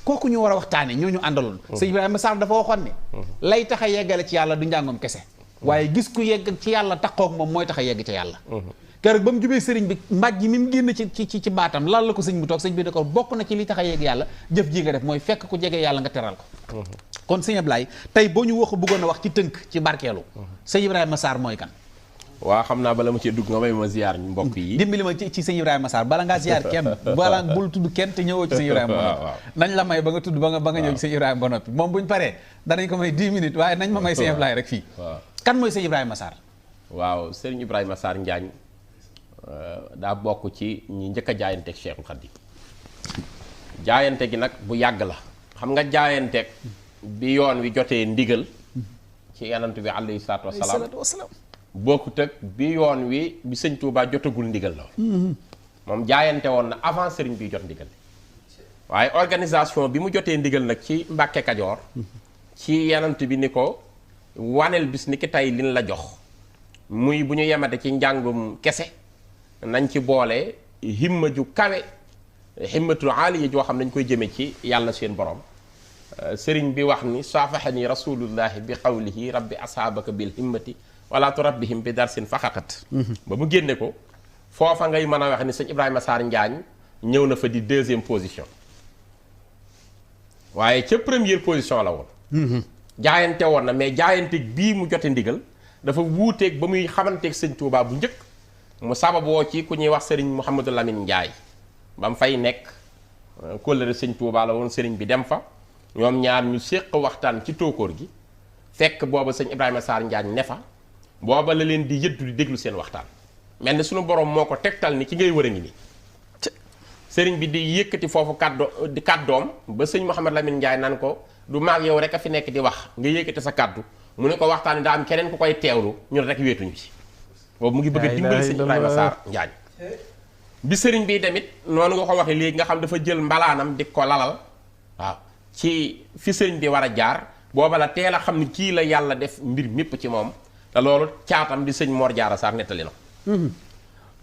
kooku ñu war a waxtaane ñooñu àndaloon sëñ Ibrahima Sarr dafa waxoon ne lay tax a yeggale ci yàlla du njàngum kese waaye gis ku yegg ci yàlla taxoog moom mooy tax a yegg ci yàlla keroog ba mu jubee sëriñ bi mbàjj mi mu génn ci baatam lan la ko sëñ bu toog sëñ bi ne ko bokk na ci li tax a yegg yàlla jëf ji nga def mooy fekk ku jege yàlla nga teral ko kon sëñ Ablaye tey boo ñu bëggoon a wax ci tënk ci barkeelu sëñ Ibrahima Sarr mooy kan waa xam naa bala ma ci dugg nga may ma ziar mbokk yi dimbali ma ci sëñ Ibrahima Sarr bala ngaa ziar kenn bala bul tudd kenn te ñëwoo ci sëñ Ibrahima ba noppi nañ la may ba nga tudd ba nga ñëw ci sëñ Ibrahima ba noppi moom buñ paree danañ ko may 10 minutes waaye nañ ma may sëñ Ablaye rek fii kan mooy sëñ Ibrahima Sarr waaw sëriñ Ibrahima Sarr Njaañ daa bokk ci ñi njëkk a jaayanteeg Cheikhul Khadim jaayante gi nag bu yàgg la xam nga jaayanteeg bi yoon wi jotee ndigal ci yanant bi alayhi salaatu wasalaam bokkut ak bi yoon wi bi sëñ Touba jotagul ndigal la moom jaayante woon na avant sëriñ bi jot ndigal waaye organisation bi mu jotee ndigal nag ci Mbàkke Kajoor ci yanant bi ni ko waneel bis ni ki tey liñ la jox muy bu ñu yemate ci njàngum kese nañ ci boole himma ju kawe himmatul aaliya joo xam nañ koy jëme ci yàlla seen borom sëriñ bi wax ni saafahani rasulullahi bi qawlihi rabbi ashaabaka bil himmati wala turabbihim bi darsin faxaqat ba mu génne ko foofa ngay mën a wax ni sëñ Ibrahima Sarr Njaañ ñëw na fa di 2e position waaye ca première position la woon jaayante woon na mais jaayante bii mu jote ndigal dafa wuuteeg ba muy xamanteeg sëñ Touba bu njëkk mu sababoo ci ku ñuy wax sëriñ Mouhamadou Lamine Ndiaye ba mu fay nekk kóllëre sëñ Touba la woon sëriñ bi dem fa ñoom ñaar ñu séq waxtaan ci tóokóor gi fekk booba sëñ Ibrahima Sarr Njaañ ne fa booba la leen di yëddu di déglu seen waxtaan mel ni suñu borom moo ko tegtal ni ki ngay wër a ngi nii sëriñ bi di yëkkati foofu kàddoom ba sëñ Mouhamadou Lamine Ndiaye naan ko du maag yow rek a fi nekk di wax nga yëkkati sa kàddu mu ne ko waxtaan daa am keneen ku koy teewlu ñun rek wéetuñu ci boobu mu ngi bëgg a dimbali sëñ Ibrahima Sarr Njaañ bi sëriñ bi tamit noonu nga ko waxee léegi nga xam dafa jël mbalaanam di ko lalal waaw ci fi sëriñ bi war a jaar booba la teel a xam ni kii la yàlla def mbir mépp ci moom te loolu caatam di sëñ Mor Jaara Sarr nettali na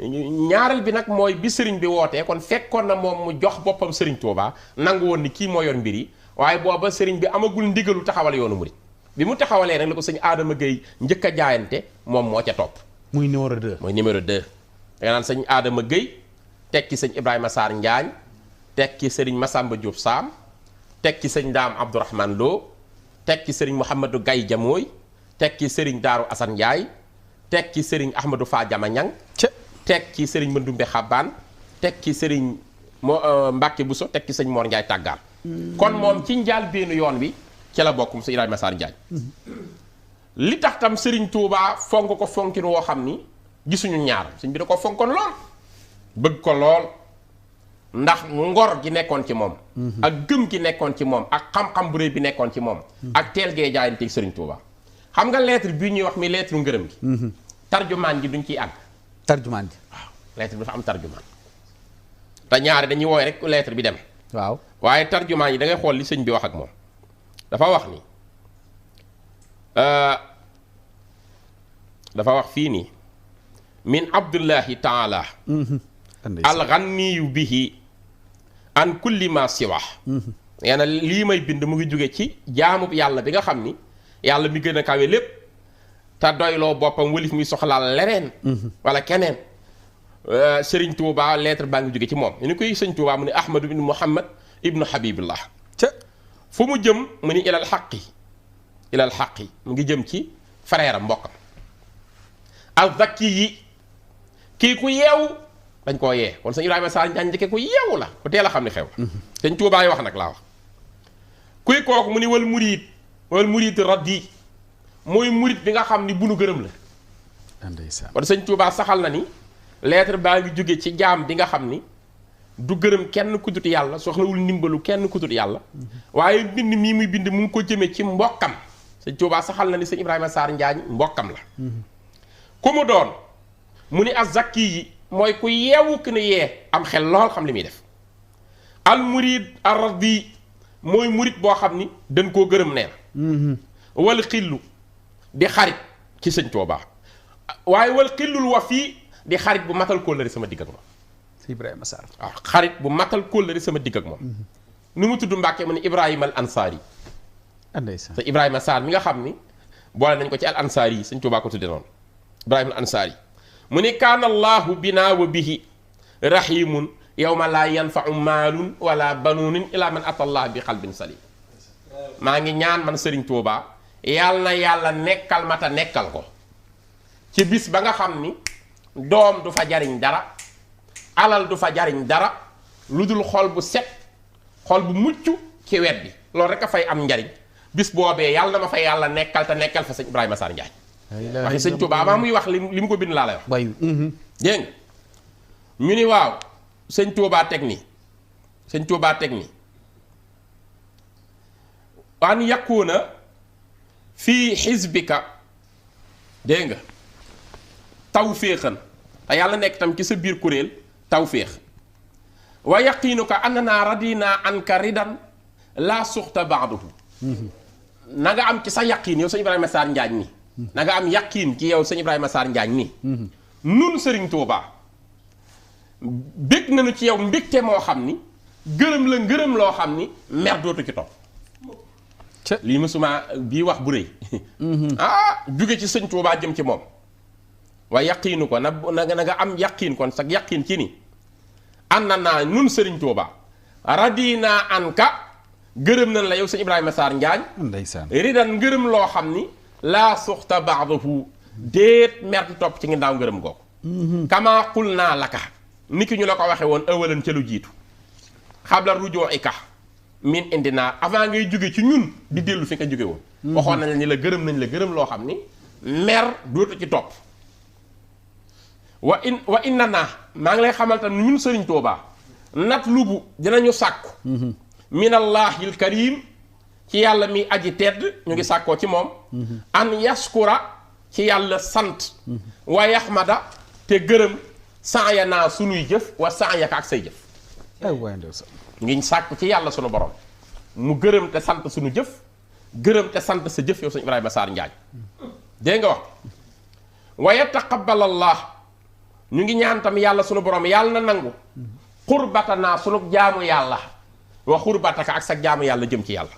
ñaareel bi nag mooy bi sëriñ bi wootee kon fekkoon na moom mu jox boppam sëriñ Touba nangu woon ni kii moo yor mbir yi waaye booba sëriñ bi amagul ndigalu taxawal yoonu murit bi mu taxawalee rek la ko sëñ Adama Gueye njëkk a jaayante moom moo ca topp muy numéro 2 mooy numéro 2 da nga naan sëñ Adama Gueye tekki sëñ Ibrahima Sarr Njaañ tekki sëriñ Massamba Diop Sam tekki sëñ Daam Abdourahmane Lo tekki sëriñ Mouhamadou Gaye Jamooy tekki sëriñ Daaru Assane Ndiaye tekki sëriñ Ahmadou Fa Jama Ñang tekki sëriñ Mandumbe Xabbaan tekki sëriñ Mbàkke Buso tekki sëñ Mor Ndiaye Tàggaal kon moom ci njaal beenu yoon wi ci la bokkum sëñ Ibrahima Sarr Njaañ li tax tam sëriñ Touba fonk ko fonkin woo xam ni gisuñu ñaar sëñ bi da ko fonkoon lool bëgg ko lool ndax ngor gi nekkoon ci moom ak gëm gi nekkoon ci moom ak xam-xam bu réy bi nekkoon ci moom ak teel gee jaayanteeg sëriñ Touba xam nga lettre bi ñuy wax mi lettre ngërëm gi tarjumaan gi duñ ciy àgg tarjumaan ji waaw lettre bi dafa am tarjumaan te ñaare dañuy wooy rek lettre bi dem waaw waaye tarjumaan yi da ngay xool li sëñ bi wax ak moom dafa wax ni dafa wax fii nii min abdullahi taala alxanniyu bihi an kulli ma siwa nee na lii may bind mu ngi jóge ci jaamub yàlla bi nga xam ni yàlla mi gën a kawe lépp te doyloo boppam wëlif muy soxlaal leneen wala keneen sëriñ Touba lettre baa ngi jóge ci moom ni koy sëñ Touba mu ni ahmadu ibnu muhammad ibnu habibillah fu mu jëm mu ni ilal xaqi mu ngi jëm ci frère am mbokkam al zakki yi kii ku yeewu dañ koo yee kon sëñ Ibrahima Sarr Njaañ njëkkee ku yeewu la ku teel a xam ni xew sëñ Tuubaa wax nag laa wax kuy kooku mu ni wal murid raddi mooy murid bi nga xam ni bu nu gërëm la kon sëñ Tuubaa saxal na ni lettre baa ngi jóge ci jaam bi nga xam ni du gërëm kenn ku dut yàlla soxlawul ndimbalu kenn ku dut yàlla waaye bind mii muy bind mu ngi ko jëmee ci mbokkam sëñ Tuubaa saxal na ni sëñ Ibrahima Sarr Njaañ mbokkam la ku mu doon mu ni az-zakki yi mooy ku yeewu ki ne yee am xel lool xam li muy def al murid ar-radi mooy murid boo xam ni dañ koo gërëm nee na wal xillu di xarit ci sëñ Tuubaa waaye wal xillul wa fii di xarit bu matal kóllëre sama digg ak moom Ibrahima Sarr waaw xarit bu matal kóllëre sama digg ak moom nu mu tudd Mbàkke mu ne Ibrahima al Ansaari ndeysaan te Ibrahima Sarr mi nga xam ni boole nañ ko ci al Ansaari yi sëñ Tuubaa ko tudde noonu Ibrahima al Ansaari mu ne kaana allahu binaa wa bihi rahimun yawma laa yanfau maalun wala banuunin ila man ata allah bi qalbin salim maa ngi ñaan man sëriñ Tuubaa yàlla na yàlla nekkal ma ta nekkal ko ci bis ba nga xam ni doom du fa jariñ dara alal du fa jariñ dara lu dul xol bu set xol bu mucc ci wet bi loolu rek a fay am njariñ bis boobee yàlla na ma fa yàlla nekkal te nekkal fa sëñ Ibrahima Sarr Njaañ waxi sëñ Tuubaa maa muy wax li mu ko bind laa lay wax dégg nga ñu ni waaw sëñ Tuubaa teg ni sëñ Tuubaa teg ni an yakuna fii xisbika dégg nga tawféexan te yàlla nekk tam ci sa biir kuréel tawféex wa yaqiinuka annana radina anka ridan laa suxta baaduhu na nga am ci sa yaqiin yow sëñ Ibrahima Sarr Njaañ nii na nga am yaqiin ci yow sëñ Ibrahima Sarr Njaañ nii nun sëriñ Tuubaa bég nañu ci yow mbégte moo xam ni gërëm la ngërëm loo xam ni mer dootu ci topp lii mësuma bii wax bu rëy jóge ci sëñ Tuubaa jëm ci moom waaye yaqiinu ko na nga am yaqiin kon sax yaqiin ci ni ànd naa nun sëriñ Tuubaa radina anka gërëm nañ la yow sëñ Ibrahima Sarr Njaañ ndeysaan ridan ngërëm loo xam ni laa suxta baadahu déet mer di topp ci ngi ndaaw ngërëm googu kama qul naa laka ni ki ñu la ko waxe woon ëwalan ca lu jiitu xabla rujoo ika min indi naa avant ngay jóge ci ñun di dellu fi nga jóge woon waxoon nañ la ni la gërëm loo xam ni mer dootu ci topp wa inna naa maa ngi lay xamal tam ñun sëriñ Tuubaa nat lubu dinañu sàkku minallahil karim ci yàlla mi aji tedd ñu ngi sàkkoo ci moom an yaskura ci yàlla sant wa yaxmada te gërëm saaya naa sunuy jëf wa saayaka ak say jëf ngi sàkku ci yàlla sunu borom mu gërëm te sant sunu jëf gërëm te sant sa jëf yow sëñ Ibrahima Sarr Njaañ dégg nga wax wa yataqabbalallah ñu ngi ñaan tam yàlla sunu borom yàlla na nangu xurbatanaa sunu jaamu yàlla wa xurbataka ak sa jaamu yàlla jëm ci yàlla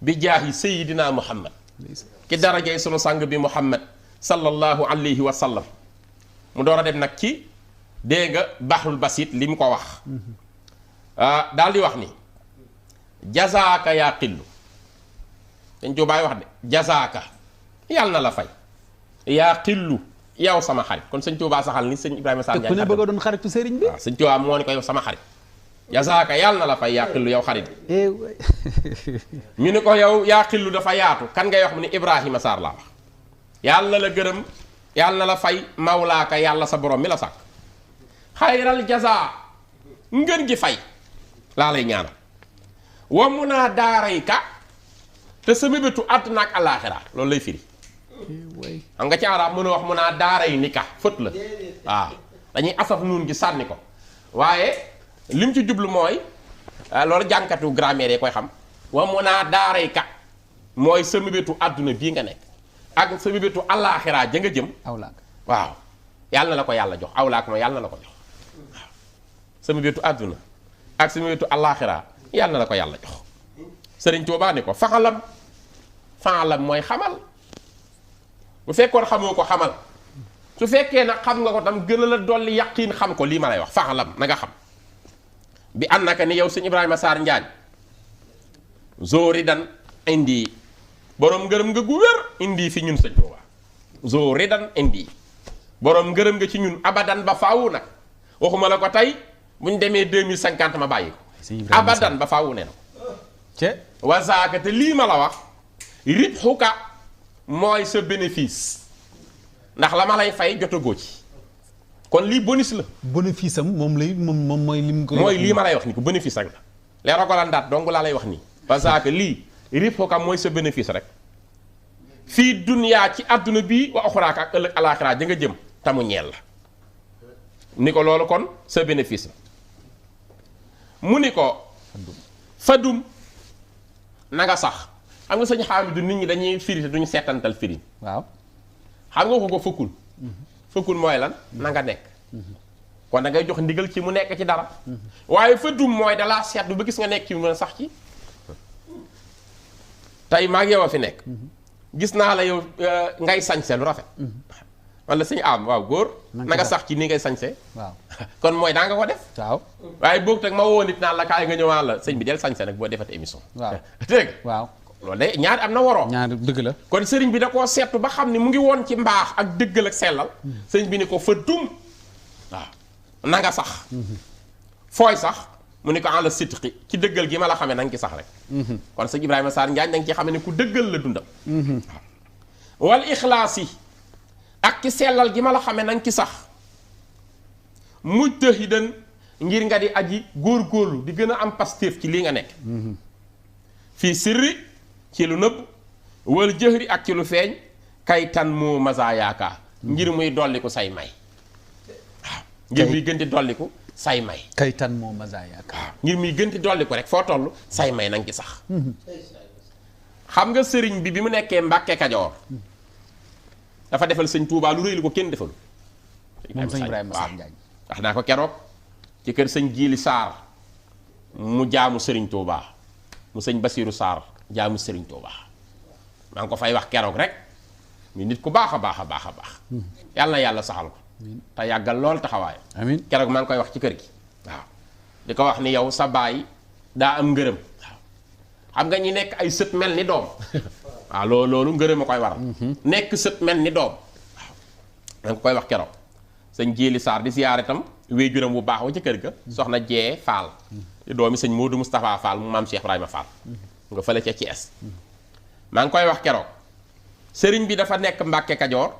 bi jaahi sayidina muhammad ki darajey sunu sang bi muhammad sallallahu alayhi wa sallam mu door a dem nag ci dégg nga baxrul basit li mu ko wax daal di wax ni jazaaka yaa xillu dañ joobaay wax de jazaaka yàlla na la fay yaa xillu yow sama xarit kon sëñ Tuubaa saxal ni sëñ Ibrahima Sarr Njaañ ku ne bëgg a doon xaritu sëriñ bi waaw sëñ Tuubaa moo ni ko yow sama xarit jazaaka yàlla na la fay yaa xillu yow xarit ñu ni ko yow yaa xillu dafa yaatu kan ngay wax mu ni Ibrahima Sarr laa wax yàlla na la gërëm yàlla na la fay mawlaaka yàlla sa borom mi la sàkk xayral jazaa ngën gi fay laa lay ñaanal wa mun naa daarayka te sa mébétu àdduna ak alaaxira loolu lay firi xam nga ci arab mën a wax mun naa daaray ni ka fët la waaw dañuy asaf nuun gi sànni ko waaye lim ci jublu mooy loolu jànkatu grammaire yi koy xam wa mun naa daarayka mooy sa mébétu àdduna bii nga nekk ak sa mébétu alaaxira ja nga jëm awlaak waaw yàlla na la ko yàlla jox awlaak mooy yàlla na la ko jox waaw sa mébétu àdduna ak sa mébétu alaaxira yàlla na la ko yàlla jox sëriñ Tuubaa ni ko faxalam mooy xamal bu fekkoon xamoo ko xamal su fekkee nag xam nga ko tam gën a la dolli yaqiin xam ko lii ma lay wax faxalam na nga xam bi ànd naka ni yow sëñ Ibrahima Sarr Njaañ zoridan indi boroom ngërëm nga gu wér indi fi ñun sëñ Tuubaa zoridan indi boroom ngërëm nga ci ñun abadan ba faawu nag waxuma la ko tey buñ demee 2050 ma bàyyi ko abadan ba faawu ne na ko wasaaka te lii ma la wax ribxuka mooy sa bénéfice ndax la ma lay fay jotagoo ci kon lii bonus la bénéfice am moom mooy lim ko mooy lii ma lay wax ni ko bénéfice rek la leera ko la ndaat donc laa lay wax nii wasaaka lii ribxuka mooy sa bénéfice rek fii duniyaa ci àdduna bii wa oxraaka ak ëllëg alaaxiraa ja nga jëm tamu ñeel la ni ko loolu kon sa bénéfice la mu ni ko fadum na nga sax xam nga sëñ Xaamidu nit ñi dañuy firi te duñu seetantal firi waaw xam nga ko fëkkul mooy lan na nga nekk kon da ngay jox ndigal ci mu nekk ci dara waaye fa dum mooy dalaa seetlu ba gis nga nekk ci mën a sax ci tey maa ngi yow a fi nekk gis naa la yow ngay sañse lu rafet wala sëñ am waaw góor na nga sax ci nii ngay sañse waaw kon mooy daa nga ko def waaw waaye boog tag ma woo nit naan la kaay nga ñëwaan la sëñ bi del sañse nag boo defat émission waaw dégg waaw loolu de ñaari am na waroo ñaari dëgg la kon sëriñ bi da koo seetu ba xam ni mu ngi woon ci mbaax ak dëggal ak sellal sëriñ bi ni ko fa dum waaw na nga sax fooy sax mu ni ko en la sidqi ci dëggal gi ma la xamee na nga ci sax rek kon sëñ Ibrahima Sarr Njaañ da nga ci xamee ne ku dëggal la dundam waaw wal ixlaas yi ak ci sellal gi ma la xamee na nga ci sax mujtahidan ngir nga di aji góor-góorlu di gën a am pastéef ci lii nga nekk fii sirri ci lu nëbb wal jëhri ak ci lu feeñ kay tan moo masa yaakaar ngir muy dolliku say may waaw ngir muy gën di dolliku say may kaytan moo masa yaakaar waaw ngir muy gën di dolliku rek foo toll say may nanga ci sax xam nga sëriñ bi mu nekkee Mbàkke Kajoor dafa defal sëñ Tuubaa lu rëy lu ko kenn defalu moom sëñ Ibrahima Sarr Njaañ wax naa ko keroog ci kër sëñ Jiili Saar mu jaamu sëriñ Tuubaa mu sëñ Basiiru Saar jaamu sëriñ Tuubaa maa ngi ko fay wax keroog rek ñu nit ku baax a baax a baax a baax yàlla na yàlla saxal ko te yàggal lool taxawaay amiin keroog maa ngi koy wax ci kër gi waaw di ko wax ni yow sa baay daa am ngërëm waaw xam nga ñi nekk ay sët mel ni doom waaw loolu ngërëm a koy waral nekk sët mel ni doom waaw maa ngi koy wax keroog sëñ Jéeli Saar di siyaare tam wéejuram bu baax wa ci kër ga soxna Jee Faal di doomi sëñ Moodu Moustapha Fall mu maam Cheikh Ibrahima Fall nga fële ca Thiès maa ngi koy wax keroog sëriñ bi dafa nekk Mbàkke Kajoor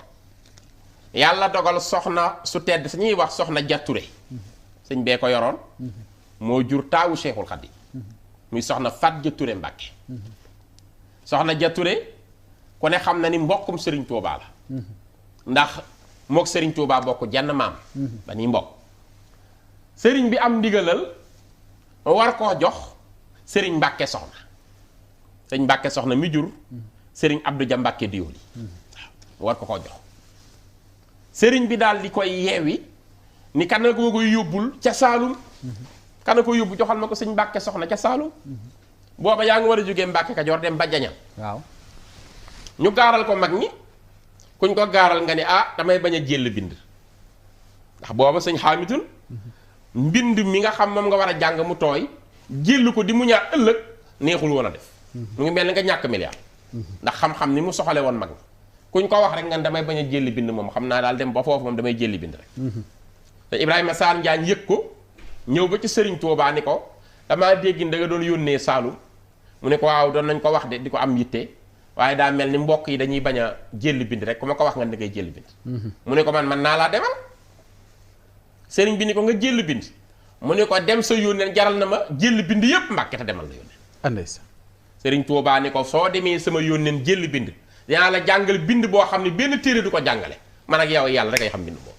yàlla dogal soxna su tedd su ñuy wax soxna Jature sëñ bee ko yoroon moo jur taawu Cheikhul Khadim muy soxna Fat Jature Mbàkke soxna Jature ku ne xam na ni mbokkum sëriñ Tuubaa la ndax mook sëriñ Tuubaa bokk jenn maam ba ni mbokk sëriñ bi am ndigalal war koo jox sëriñ Mbàkke soxna sëriñ Mbàkke soxna mi jur sëriñ Abdou Dia Mbàkke Diyooli waaw war ko koo jox sëriñ bi daal di koy yeewi ni kan na ko koy yóbbul ca Saalum kan na ko yóbbu joxal ma ko sëriñ Mbàkke soxna ca Saalum booba yaa ngi war a jógee Mbàkke Kajoor dem ba Jañal waaw ñu gaaral ko mag ñi kuñ ko gaaral nga ni ah damay bañ a jël bind ndax booba sëñ Xaamidun mbind mi nga xam moom nga war a jàng mu tooy jël ko di mu ñaar ëllëg neexul woon a def mu ngi mel ni nga ñàkk milliard ndax xam-xam ni mu soxale woon mag ñi kuñ ko wax rek nga damay bañ a jël bind moom xam naa daal dem ba foofu moom damay jël bind rek te Ibrahima Sarr Njaañ yëg ko ñëw ba ci Sëriñ Tuubaa ni ko damaa dégg da nga doon yónnee Saalum mu ne ko waaw doon nañ ko wax de di ko am yitte waaye daa mel ni mbokk yi dañuy bañ a jël bind rek ku ma ko wax nga da ngay jël bind mu ne ko man naa laa demal sëriñ bi ni ko nga jël bind mu ne ko dem sa yónneen jaral na ma jël bind yépp Mbàkke te demal la yónneen andaysa sëriñ Tuubaa ni ko soo demee sama yónneen jël bind dinaa la jàngal bind boo xam ne benn téere du ko jàngale man ak yow yàlla rek ay xam bind boobu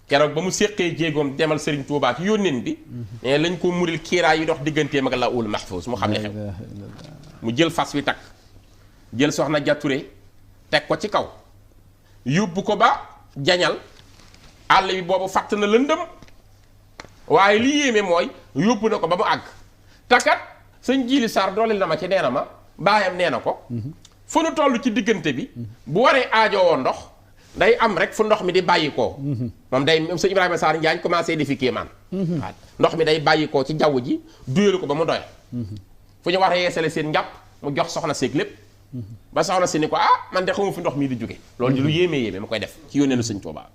keroog ba mu séqee jéegoom demal sëriñ Tuubaa ci yónneen bi ne lañ ko muril kiiraay yi dox digganteem ak Lawhul Mahfuus mu xam ne xew mu jël fas wi takk jël soxna Jature teg ko ci kaw yóbbu ko ba Jañal àll bi boobu fàtt na lëndëm waaye li yéeme mooy yóbbu na ko ba mu àgg takat sëñ Jiili Saar dooleel na ma ci nee na ma baayam nee na ko fu nu toll ci diggante bi bu waree aajowoo ndox day am rek fu ndox mi di bàyyikoo moom day sëñ Ibrahima Sarr Njaañ commencé di fi kéemaan waaw ndox mi day bàyyikoo ci jaww ji duyelu ko ba mu doy fu ñu war a yeesale seen njàpp mu jox soxna seeg lépp ba soxna si ni ko ah man de xamu fi ndox mii di jóge loolu di lu yéeme ma koy def ci yónneenu sëñ Tuubaa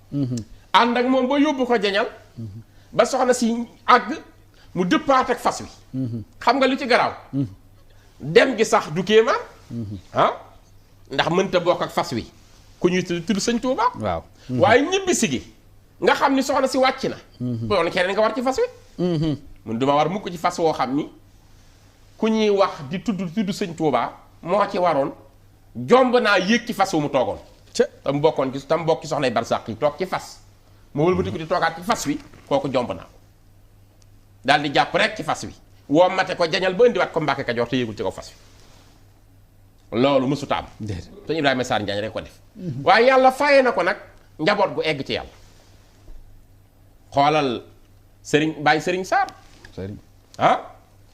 ànd ak moom ba yóbbu ko Jañal ba soxna si àgg mu dëppaat ak fas wi xam nga lu ci garaaw dem gi sax du kéemaan ah ndax mënta bokk ak fas wi ku ñuy tudd sëñ Tuubaa waaw waaye ñibbisi gi nga xam ni soxna si wàcc na loolu keneen nga war ci fas wi mun duma war mukk ci fas woo xam ni ku ñuy wax di tudd sëñ Tuubaa moo ci waroon jomb naa yéeg ci fas wu mu toogoon tam bokkoon ci tam bokk ci soxnay barsàq yi toog ci fas mu wëlbatiku di toogaat ci fas wi kooku jomb naa ko daal di jàpp rek ci fas wi woo mate ko Jañal ba indiwaat ko Mbàkke Kajoor te yéegul ci ko fas wi loolu mësuta am sëñ Ibrahima Sarr Njaañ rek ko def waaye yàlla faye na ko nag njaboot gu egg ci yàlla xoolal Baye Serigne Sarr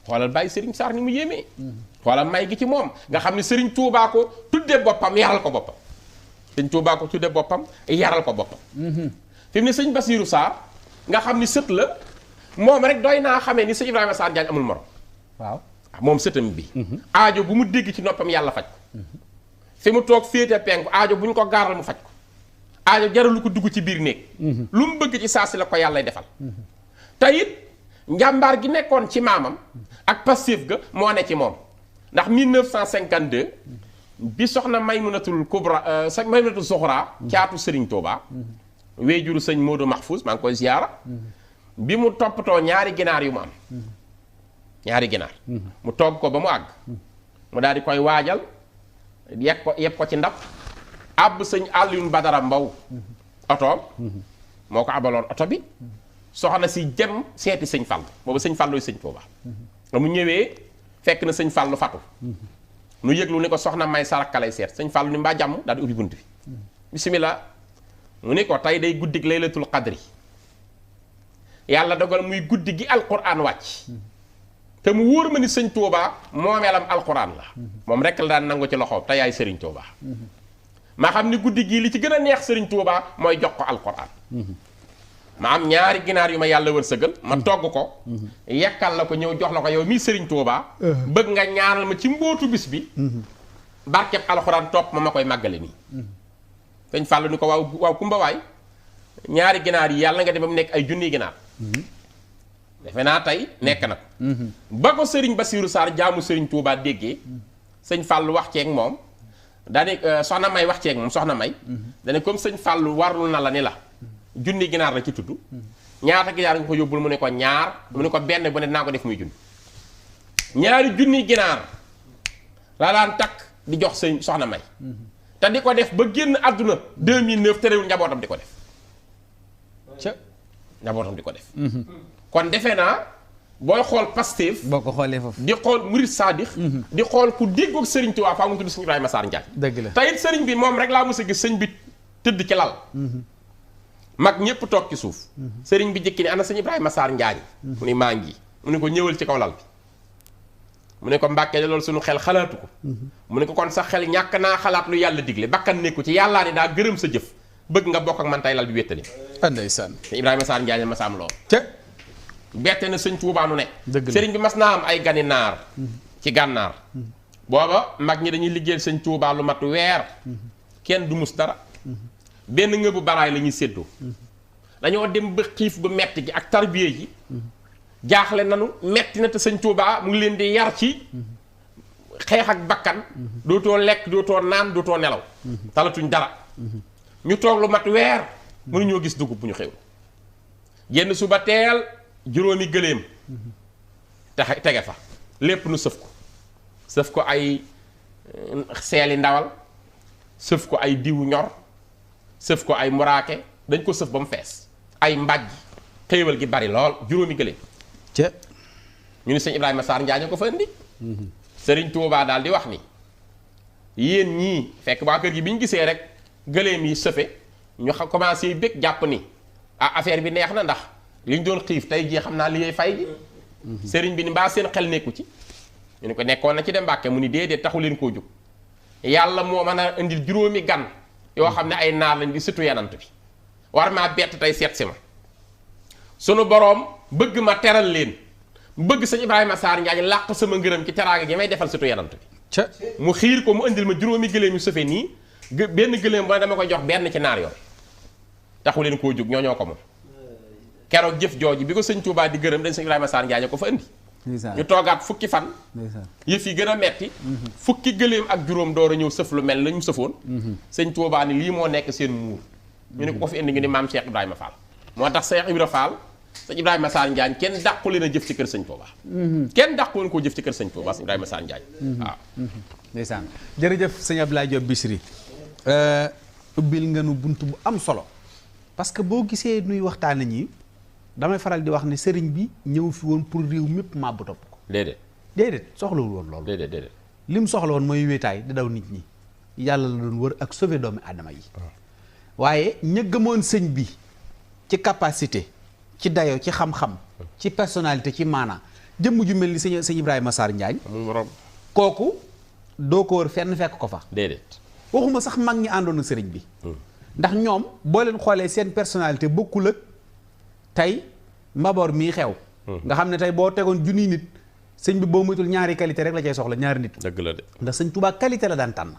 xoolal Baye Serigne Sarr ni mu yéemee xoolal may gi ci moom nga xam ne Serigne Touba ko tuddee boppam yaral ko boppam Serigne Touba ko tuddee boppam yaral ko boppam fi mu ne sëñ Bassirou Sarr nga xam ni sët la moom rek doy naa xamee ni sëñ Ibrahima Sarr Njaañ amul morom waaw moom sëtam bi aajo bu mu dégg ci noppam yàlla faj ko fi mu toog féete penku aajo bu ñu ko gaaral mu faj ko aajo jaralu ko dugg ci biir néeg lu mu bëgg ci saa si la ko yàllay defal te it njàmbaar gi nekkoon ci maamam ak passif ga moo ne ci moom ndax 1952 bi soxna Maymunatul Kubra Maymunatul Zuhra caatu Serigne Touba wéyjuru sëñ Modou Mahfouz maa ngi koy ziyaara bi mu toppatoo ñaari ginaar yu mu am ñaari ginaar mu togg ko ba mu àgg mu daal di koy waajal yeb ko ci ndab àbb sëñ Alioune Badara Mbow otoom moo ko abaloon oto bi soxna si dem seeti sëñ Fall boobu sëñ Falluy sëñ Touba nga mu ñëwee fekk na sëñ Fallu fatu nu yëglu ni ko soxna may sarakka lay seet sëñ Fallu ni mbaa jàmm daal di ubbi bunt bi bismillah mu ni ko tey day guddig laylatul qadri yàlla dogal muy guddi gi alquran wàcc te mu wóor ma ni sëñ Touba moomeelam alquran la moom rekk la daan nangu ci loxoom te yaay sëriñ Touba ma xam ni guddi gii li ci gën a neex sëriñ Touba mooy jox ko alquran ma am ñaari ginaar yu ma yàlla wërsëgal ma togg ko yekkal la ko ñëw jox la ko yow mii sëriñ Touba bëgg nga ñaanal ma ci mbootu bis bi barkeb alxuraan topp ma koy màggale nii sëñ Fàllu ni ko waaw kumba waay ñaari ginaar yi yàlla nga dem ba mu nekk ay junniy ginaar defe naa tey nekk na ko ba ko sëriñ Bassirou Sarr jaamu sëriñ Touba déggee sëñ Fàllu wax ceeg moom daane soxna may wax ceeg moom soxna may dane comme sëñ Fàllu warlu na la ni la junni ginaar la ci tudd ñaata ginaar nga ko yóbbul mu ne ko ñaar mu ne ko benn bu ne dinaa ko def muy junni ñaari junni ginaar la daan takk di jox sëñ soxna may te di ko def ba génn àdduna 2009 terewul njabootam di ko def ca njabootam di ko def kon defe naa booy xool Pastef boo ko xoolee foofu di xool murid saadix di xool ku déggoog sëriñ Tuubaa faa mu tudd sëñ Ibrahima Sarr Njaañ dëgg la te it sëriñ bi moom rek laa mos a gis sëñ bi tëdd ci lal mag ñépp toog ci suuf sëriñ bi jëkki ni ana sëñ Ibrahima Sarr Njaañ mu ni maa ngi mu ne ko ñëwal ci kaw lal bi mu ne ko Mbàkke de loolu suñu xel xalaatu ko mu ne ko kon sa xel ñàkk naa xalaat lu yàlla digle bakkan nekku ci yàllaa ni daa gërëm sa jëf bëgg nga bokk ak man tay lal bi wéttali ndeysaan sëñ Ibrahima Sarr Njaañ ma saam lool ca bette na sëñ Tuubaa nu ne dëgg la sëriñ bi mas naa am ay gani naar ci gànnaar booba mag ñi dañuy liggéeyal sëñ Tuubaa lu mat weer kenn du mus dara benn ngëbu baraay la ñuy séddoo dañoo dem ba xiif gu metti gi ak tarbiye ji jaaxle nanu metti na te sëñ Tuubaa mu ngi leen di yar ci xeex ak bakkan dootoo lekk dootoo naan dootoo nelaw talatuñ dara ñu toog lu mat weer mënuñoo gis dugub bu ñu xew jenn suba teel juróomi gëléem tege fa lépp nu sëf ko ay seeli ndawal sëf ko ay diwu ñor sëf ko ay muraake dañ ko sëf ba mu fees ay mbàjj xéewal gi bari lool juróomi gëléem ca ñu ni sëñ Ibrahima Sarr Njaañ ko fa indi sëriñ Tuubaa daal di wax ni yéen ñii fekk waa kër gi bi ñu gisee rek gëléem yi sëfe ñu commencé bëgg jàpp ni affaire bi neex na ndax liñ doon xiif tey jii xam naa li fay gi sëriñ bi ni mbaa seen xel nekku ci ñu ne ko nekkoon na ci dem Mbàkke mu ni déedéet taxu leen koo jóg yàlla moo mën a indil juróomi gan yoo xam ne ay naar lañ di sëtu yanant bi war maa bett tey seet si ma sunu boroom bëgg ma teral leen bëgg sëñ Ibrahima Sarr Njaañ làq sama ngërëm ci teraanga gi may defal sëtu yanant bi ca mu xiir ko mu indil ma juróomi gëléem yu sëfe nii benn gëléem boo dama koy jox benn ci naar yooyu taxu leen koo jóg ñoo ko moom keroog jëf jooju bi ko sëñ Tuubaa di gërëm dañ sëñ Ibrahima Sarr Njaañ ko fa indi ñu toogaat fukki fan yëf yi gën a metti fukki gëléem ak juróom door a ñëw sëf lu mel la ñu sëfoon sëñ Tuubaa ni lii moo nekk seen muur ñu ne ko fi indi ngi ni maam Cheikh Ibrahima Fall moo tax Cheikh Ibrahima Fall sëñ Ibrahima Sarr Njaañ kenn dàqu leen a jëf ci kër sëñ Tuubaa kenn dàqu leen koo jëf ci kër sëñ Tuubaa sëñ Ibrahima Sarr Njaañ waaw ndeysaan jërëjëf sëñ Abdoulaye Diop Bichri ubbil nga nu bunt bu am solo parce que boo gisee nuy waxtaane ñi damay faral di wax ne sëriñ bi ñëw fi woon pour réew mépp màbb topp ko déedéet soxlawul woon loolu déedéet lim soxla woon mooy wéetaay di daw nit ñi yàlla la doon wër ak sauver doomi aadama yi waaye ña gëmoon sëñ bi ci capacité ci dayo ci xam-xam ci personnalité ci maana jëmm ju mel ni sëñ Ibrahima Sarr Njaañ kooku doo ko wër fenn fekk ko fa déedéet waxuma sax mag ñi àndoon ak sëriñ bi ndax ñoom boo leen xoolee seen personnalité bokkul ak tey mbaboor mii xew nga xam ne tey boo tegoon junniy nit sëñ bi boo muytul ñaari qualité rek la cay soxla ñaari nit dëgg la de ndax sëñ Tuubaa qualité la daan tànn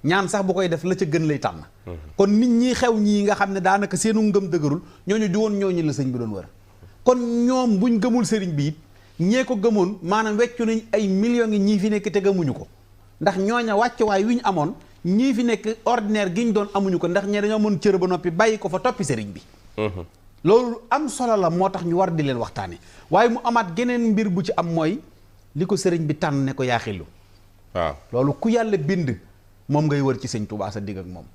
ñaan sax bu koy def la ca gën lay tànn kon nit ñi xew ñii nga xam ne daanaka seenu ngëm dëgërul ñooñu du woon ñooñu la sëñ bi doon wër kon ñoom buñ gëmul sëriñ bi it ñee ko gëmoon maanaam weccu nañ ay millions yi ñii fi nekk te gëmuñu ko ndax ñooña wàccuwaay wi ñu amoon ñii fi nekk ordinaire gi ñu doon amuñu ko ndax ñee dañoo mën cër ba noppi bàyyi ko fa toppi sëriñ bi loolu am solo la moo tax ñu war di leen waxtaane waaye mu amaat geneen mbir bu ci am mooy li ko sëriñ bi tànn ne ko yaa xillu waaw loolu ku yàlla bind moom ngay wër ci sëñ Tuubaa sa digg ak moom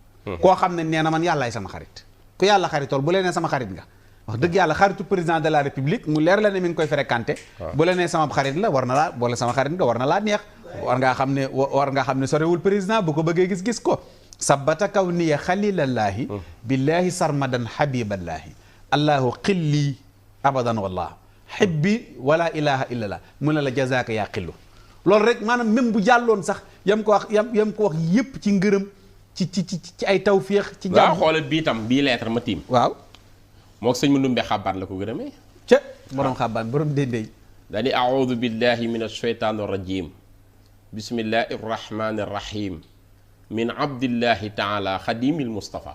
koo xam ne nee na man yàllaay sama xarit ku yàlla xaritool bu leen nee sama xarit nga wax dëgg yàlla xaritu président de la république mu leer la ne mi ngi koy fréquenté bu la nee sama xarit la war na laa boole sama xarit nga war na laa neex war ngaa xam ne sorewul président bu ko bëggee gis ko sabata kaw niya xalilallaahi billaahi sarmadan habiballaahi allahu xilli abadan wallah xibbi wala ilaha illallah mu ne la jazaaka yaa xillu loolu rek maanaam même bu jàlloon sax yam ko wax yépp ci ngërëm ci ay tawféex ci jàmm xoolal bii tam bii lettre ma tiim waaw mook sëñ Mandumbe xabbaan la ko gërëmee ca borom xabbaan borom déndéy daani audu billahi min alsheytaan arrajim bismillahi arrahmani arrahim min abdillahi taala xadimi almustafa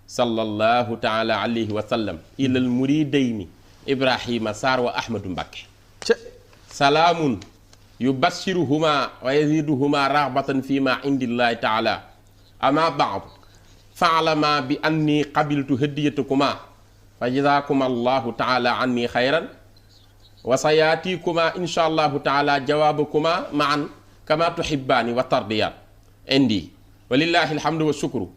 sallallahu taala alayhi wa sallam ila almuridayni ibrahima Sarr wa ahmadu Mbakke salaamun yubashiruhuma wa yaziduhuma raghbatan fi ma indillahi taala ama baad faalama bi anni qabiltu hadiyatukuma fa jazaakuma allahu taala anni xayran wa sayaatikuma insha allahu taala jawaabakuma maan kama tuhibbaani wa tardiyaan indi walillahi alhamdu wa shukru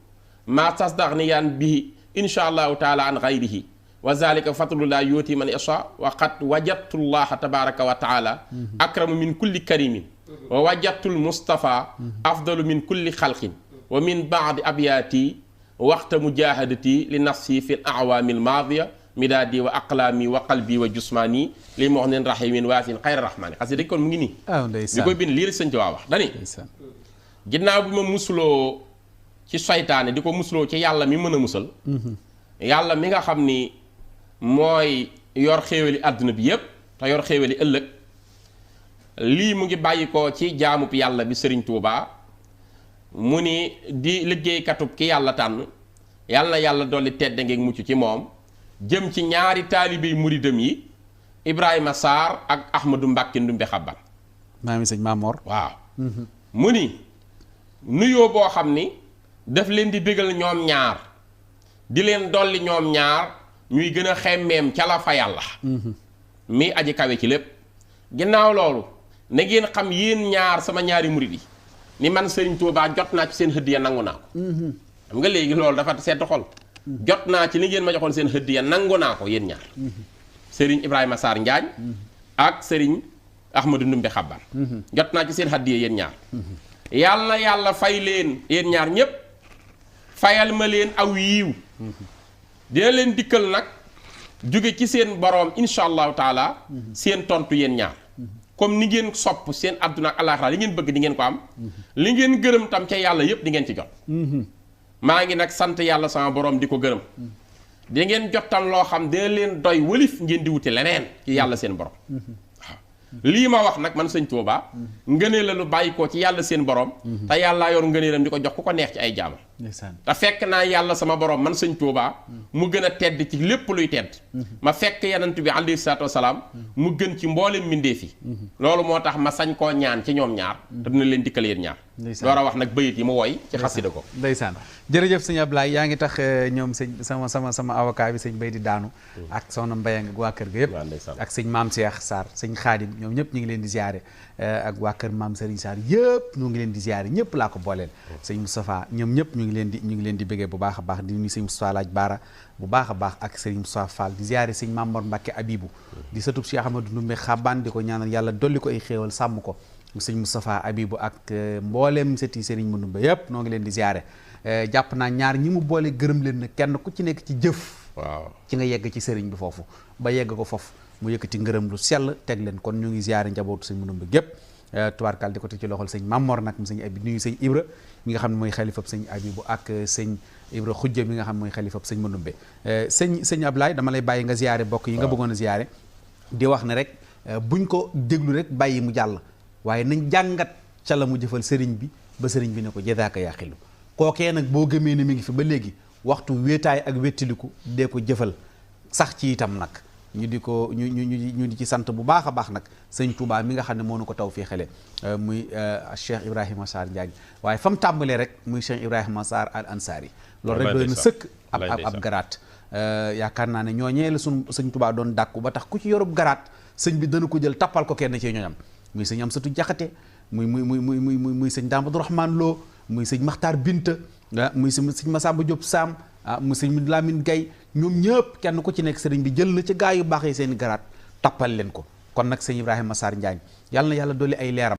ma tasdagniyaan bihi insha allahu taala an gayrihi wa zalika fadlullah yuuti man yasha wa qad wajadtu llaha tabaraka wa taala akramu min kulli karimin wa wajadtu lmustafa afdalu min kulli xalqin wa min baadi abyaati waxta mujahadati li nafsi fi l awaami almaadiya midaadi wa aqlaami wa qalbi wa jusmaani li ma wax neen rahimin waasin xayra rahmaani xas dañ kon mu ngi nii bi koy bind lii la sëñ Tuubaa wax dani ginnaaw bi ma musuloo ci saytaane di ko musuloo ci yàlla mi mën a musal yàlla mi nga xam ni mooy yor xéewali àdduna bi yépp te yor xéewali ëllëg lii mu ngi bàyyi ko ci jaamub yàlla bi sëriñ Tuubaa mu ni di liggéeykatub ki yàlla tànn yàlla na yàlla dolli tedd ngeeg mucc ci moom jëm ci ñaari taalibey muridam yi Ibrahima Sarr ak Ahmadou Mbacké Ndumbe Xabban maami sëñ Mamor waaw mu ni nuyoo boo xam ni daf leen di bégal ñoom ñaar di leen dolli ñoom ñaar ñuy gën a xemmeem ca la fa yàlla mi aji kawe ci lépp ginnaaw loolu na ngeen xam yéen ñaar sama ñaari murid yi ni man Serigne Touba jot naa ci seen hëddiya nangu naa ko xam nga léegi loolu dafa sedd xol jot naa ci li ngeen ma joxoon seen hëddiya nangu naa ko yéen ñaar Serigne Ibrahima Sarr Njaañ ak Serigne Ahmadou Ndumbe Xabban jot naa ci seen hëddiya yéen ñaar yàlla na yàlla fay leen yéen ñaar ñépp fayal ma leen aw yiiw dina leen dikkal nag jóge ci seen boroom insha allahu taala seen tontu yéen ñaar comme ni ngeen sopp seen àdduna ak àllaaxira li ngeen bëgg di ngeen ko am li ngeen gërëm tam ca yàlla yépp di ngeen ci jot maa ngi nag sant yàlla sama boroom di ko gërëm di ngeen jot tam loo xam dina leen doy wëlif ngeen di wuti leneen ci yàlla seen boroom waaw lii ma wax nag man sëñ Tuubaa ngënee la lu bàyyi ko ci yàlla seen borom te yàllaa yor ngëneelam di ko jox ku ko neex ci ay jaamam te fekk naa yàlla sama borom man sëñ Tuubaa mu gën a tedd ci lépp luy tedd ma fekk yenant bi alayhi salaatu wasalaam mu gën ci mboolem mbindeef yi loolu moo tax ma sañ koo ñaan ci ñoom ñaar te dina leen dikkal yéen ñaar door a wax nag bayit yi mu woy ci xasida ko ndeysaan jërëjëf sëñ Ablaye yaa ngi tax ñoom sëñ sama avocat bi sëñ bay di daanu ak soxna Mbayang ak waa kër ga yëpp ak sëñ Maam Cheikh Sarr sëñ Xaadim ñoom ñëpp ñu ngi leen di ziare ak waa kër Maam Serigne Sarr yëpp ñu ngi leen di ziare ñëpp laa ko booleel sëñ Moustapha ñoom ñëpp ñu ngi leen di bëggee bu baax a baax di nuyu sëñ Moustapha Laaj Baara bu baax a baax ak sëñ Moustapha Fall di ziare sëñ Mamor Mbacké Abibou di sëtub Cheikh Ahmadou Ndoumbé Xabaan di ko ñaanal yàlla dolli ko ay xéewal sàmm ko sëñ Moustapha Abibou ak mbooleem sëti Serigne Mandumbe yëpp noo ngi leen di ziare jàpp naa ñaar ñi mu boole gërëm leen na kenn ku ci nekk ci jëf waaw ci nga yegg ci sëriñ bi foofu ba yegg ko foofu mu yëkkati ngërëm lu sell teg leen. kon ñu ngi ziyaare njabootu sëñ Mandumbe gépp tubaarkal di ko teg ci loxol sëñ Mamor nag mu sëñ Abi nuyu sëñ Ibra mi nga xam ne mooy xalifab sëñ Abibu ak sëñ Ibra Xujja mi nga xam ne mooy xalifab sëñ Mandumbe. sëñ Ablaye dama lay bàyyi nga ziyaare bokk yi nga bëggoon a ziyaare di wax ne rek buñ ko déglu rek bàyyi mu jàll waaye nañ jàngat ca la mu jëfal sëriñ bi ba sëriñ bi ne ko jazaaka yaa xilu kookee nag boo gëmee ne mi ngi fi ba léegi waxtu wéetaay ak wéttiliku dee ko jëfal sax ci itam nag ñu di ko ñu di ci sant bu baax a baax nag sëñ Touba mi nga xam ne moo nu ko taw fii xele muy Cheikh Ibrahima Sarr Ndiagne waaye fa mu tàmbalee rek muy Cheikh Ibrahima Sarr al Ansari loolu rek doy na sëkk ab garaat yaakaar naa ne ñooñee la sëñ Touba doon dàkku ba tax ku ci yorub garaat sëñ bi dana ko jël tappal ko kenn ci ñooñam muy sëñ Amsatu Jaxate muy sëñ Dame Abdourahmane Lo muy sëñ Maxtaar Binta muy sëñ Masamba Diop Sam muy sëñ Lamine Gaye ñoom ñëpp kenn ku ci nekk sëriñ bi jël na ci gaa yu baax yi seen garaat tappal leen ko kon nag sëñ Ibrahima Sarr Njaañ yàlla na yàlla dolli ay leeram